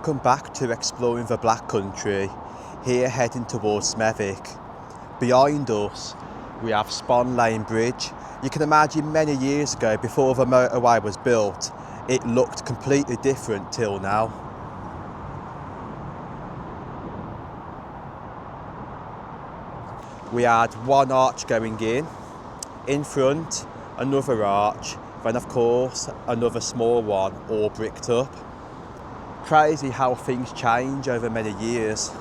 Welcome back to Exploring the Black Country, here heading towards Smethwick. Behind us we have Spon Lane Bridge. You can imagine many years ago, before the motorway was built, it looked completely different till now. We had one arch going in front, another arch, then of course another small one, all bricked up. Crazy how things change over many years.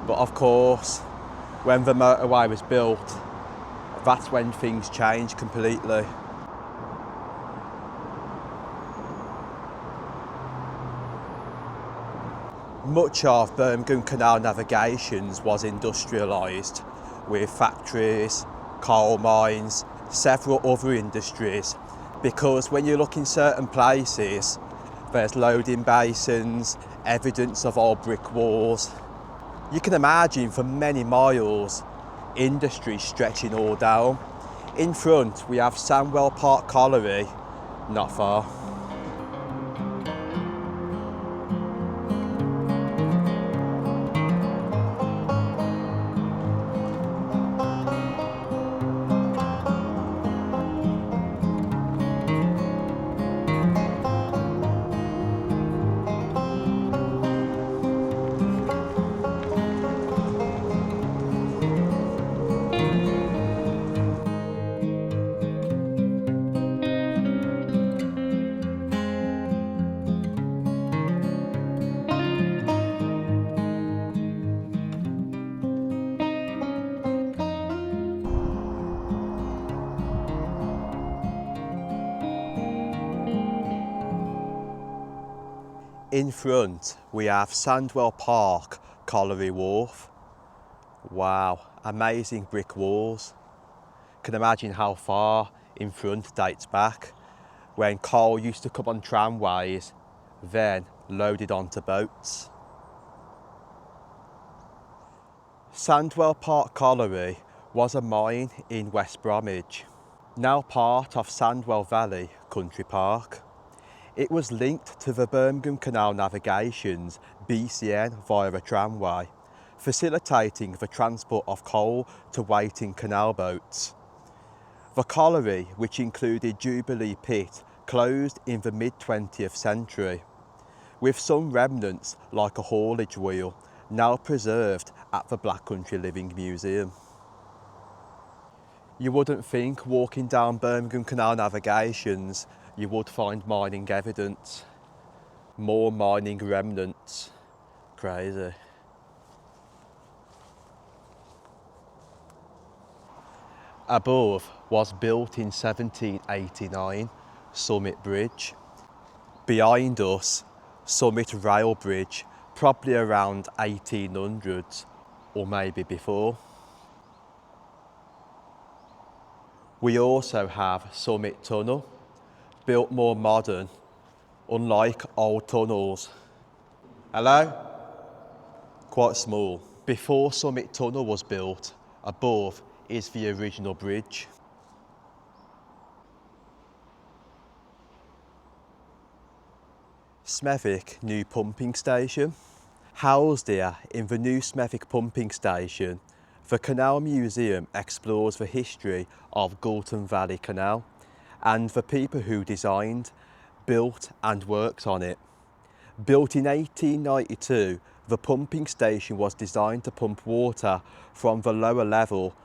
But of course, when the motorway was built, that's when things changed completely. Much of Birmingham Canal navigations was industrialised, with factories, coal mines, several other industries, because when you look in certain places, there's loading basins, evidence of old brick walls. You can imagine for many miles, industry stretching all down. In front we have Sandwell Park Colliery, not far. In front we have Sandwell Park Colliery Wharf. Wow, amazing brick walls. Can imagine how far in front dates back, when coal used to come on tramways, then loaded onto boats. Sandwell Park Colliery was a mine in West Bromwich, now part of Sandwell Valley Country Park. It was linked to the Birmingham Canal navigations BCN via a tramway, facilitating the transport of coal to waiting canal boats. The colliery, which included Jubilee Pit, closed in the mid-20th century, with some remnants like a haulage wheel now preserved at the Black Country Living Museum. You wouldn't think walking down Birmingham Canal navigations you would find mining evidence. More mining remnants. Crazy. Above was built in 1789 Summit Bridge. Behind us, Summit Rail Bridge, probably around 1800s or maybe before. We also have Summit Tunnel, built more modern, unlike old tunnels. Hello? Quite small. Before Summit Tunnel was built, above is the original bridge. Smethwick new pumping station. Housed here in the new Smethwick pumping station, the Canal Museum explores the history of Galton Valley Canal and the people who designed, built and worked on it. Built in 1892, the pumping station was designed to pump water from the lower level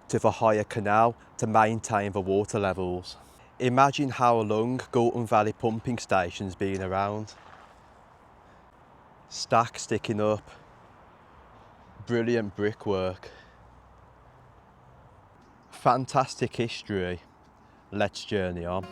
to the higher canal to maintain the water levels. Imagine how long Galton Valley pumping station's been around. Stack sticking up, brilliant brickwork. Fantastic history. Let's journey on.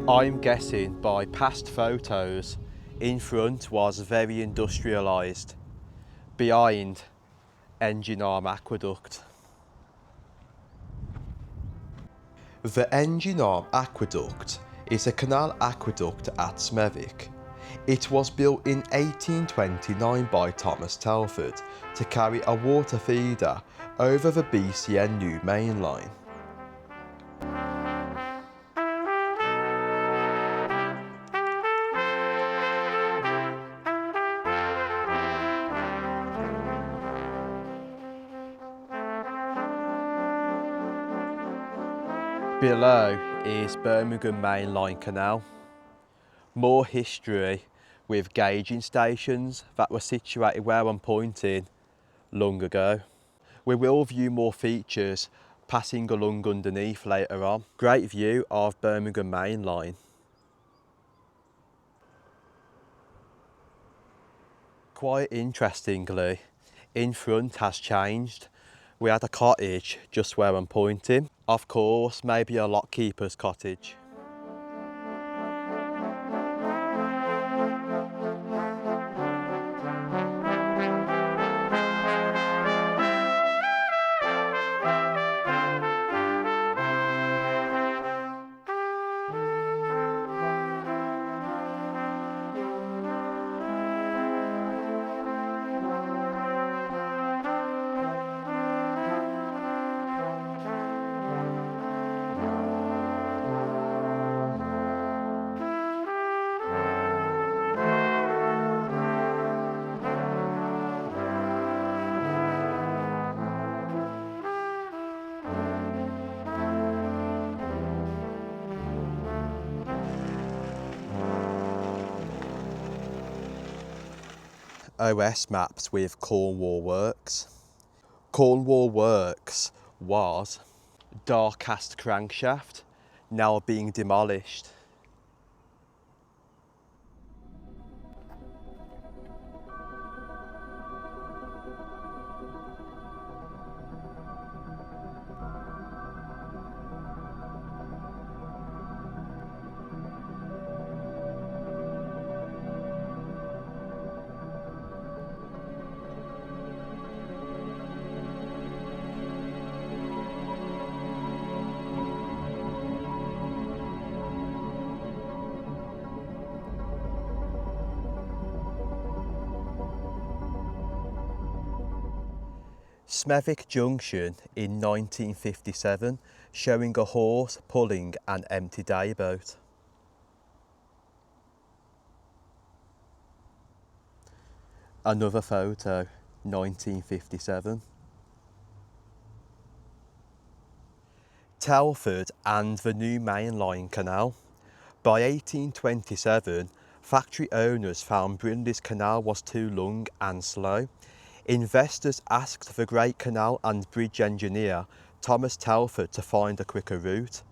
I'm guessing by past photos, in front was very industrialised, behind engine arm aqueduct. The engine arm aqueduct is a canal aqueduct at Smethwick. It was built in 1829 by Thomas Telford to carry a water feeder over the BCN new mainline. Below is Birmingham mainline canal. More history with gauging stations that were situated where I'm pointing long ago. We will view more features passing along underneath later on. Great view of Birmingham mainline. Quite interestingly, in front has changed. We had a cottage just where I'm pointing. Of course, maybe a lockkeeper's cottage. OS maps with Cornwall works. Cornwall works was dark cast crankshaft, now being demolished. Smethwick Junction in 1957, showing a horse pulling an empty dayboat. Another photo, 1957. Telford and the new mainline canal. By 1827, factory owners found Brindley's canal was too long and slow. Investors asked the Great Canal and Bridge engineer Thomas Telford to find a quicker route.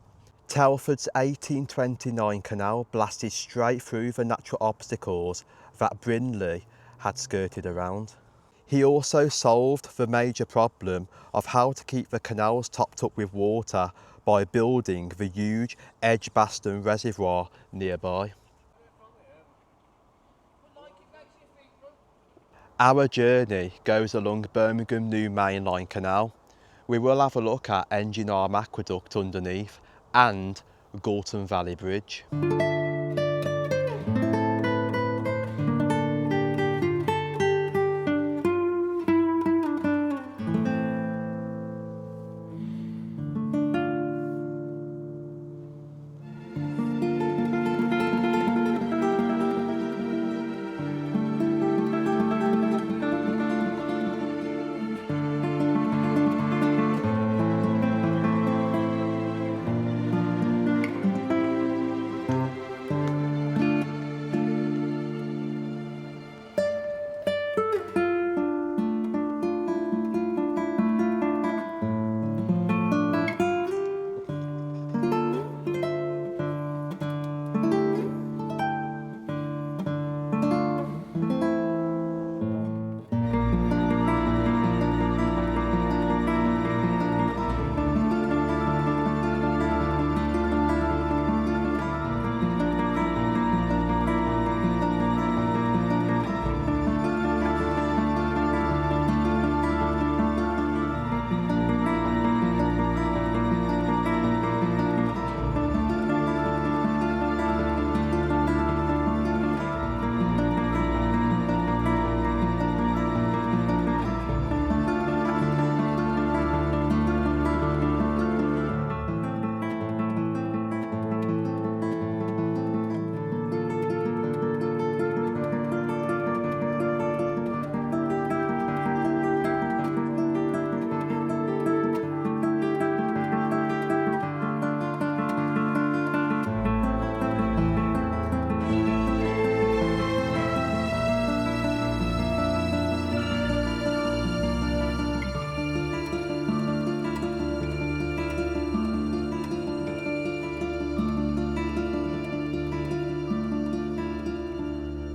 Telford's 1829 canal blasted straight through the natural obstacles that Brindley had skirted around. He also solved the major problem of how to keep the canals topped up with water by building the huge Edgbaston reservoir nearby. Our journey goes along Birmingham New Mainline Canal. We will have a look at Engine Arm Aqueduct underneath and Galton Valley Bridge.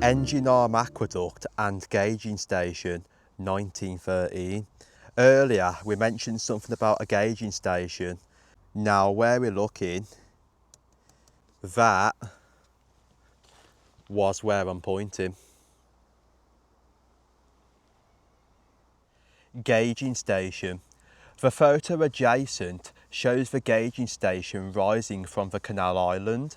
Engine arm aqueduct and gauging station, 1913. Earlier we mentioned something about a gauging station. Now where we're looking, that was where I'm pointing. Gauging station. The photo adjacent shows the gauging station rising from the canal island.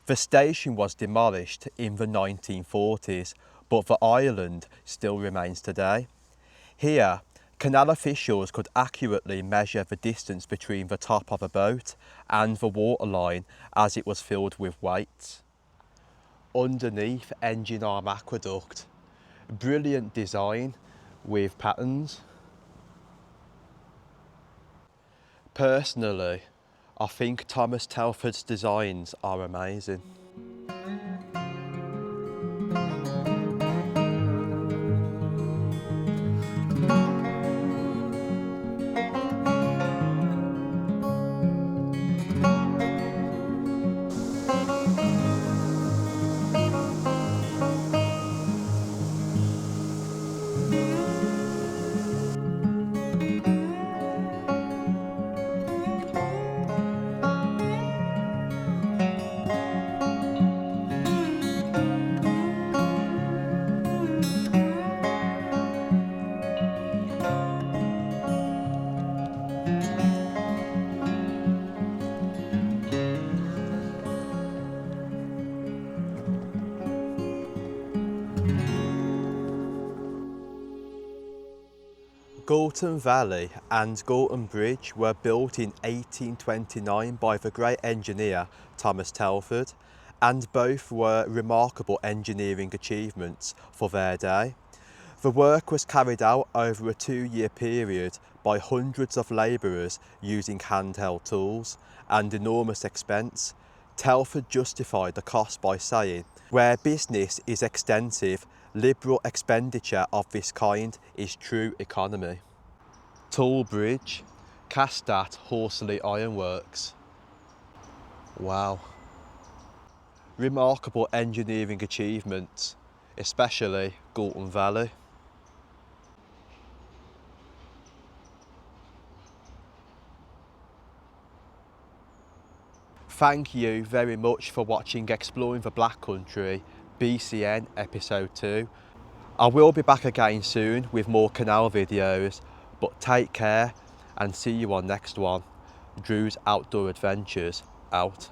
The station was demolished in the 1940s, but the island still remains today. Here, canal officials could accurately measure the distance between the top of a boat and the waterline as it was filled with weights. Underneath engine arm aqueduct, brilliant design with patterns. Personally, I think Thomas Telford's designs are amazing. Galton Valley and Galton Bridge were built in 1829 by the great engineer Thomas Telford, and both were remarkable engineering achievements for their day. The work was carried out over a 2-year period by hundreds of labourers using handheld tools and enormous expense. Telford justified the cost by saying, "Where business is extensive, liberal expenditure of this kind is true economy." Tall Bridge, cast at Horsley Ironworks. Wow. Remarkable engineering achievements, especially Galton Valley. Thank you very much for watching Exploring the Black Country BCN episode 2. I will be back again soon with more canal videos, but take care and see you on next one. Drew's Outdoor Adventures out.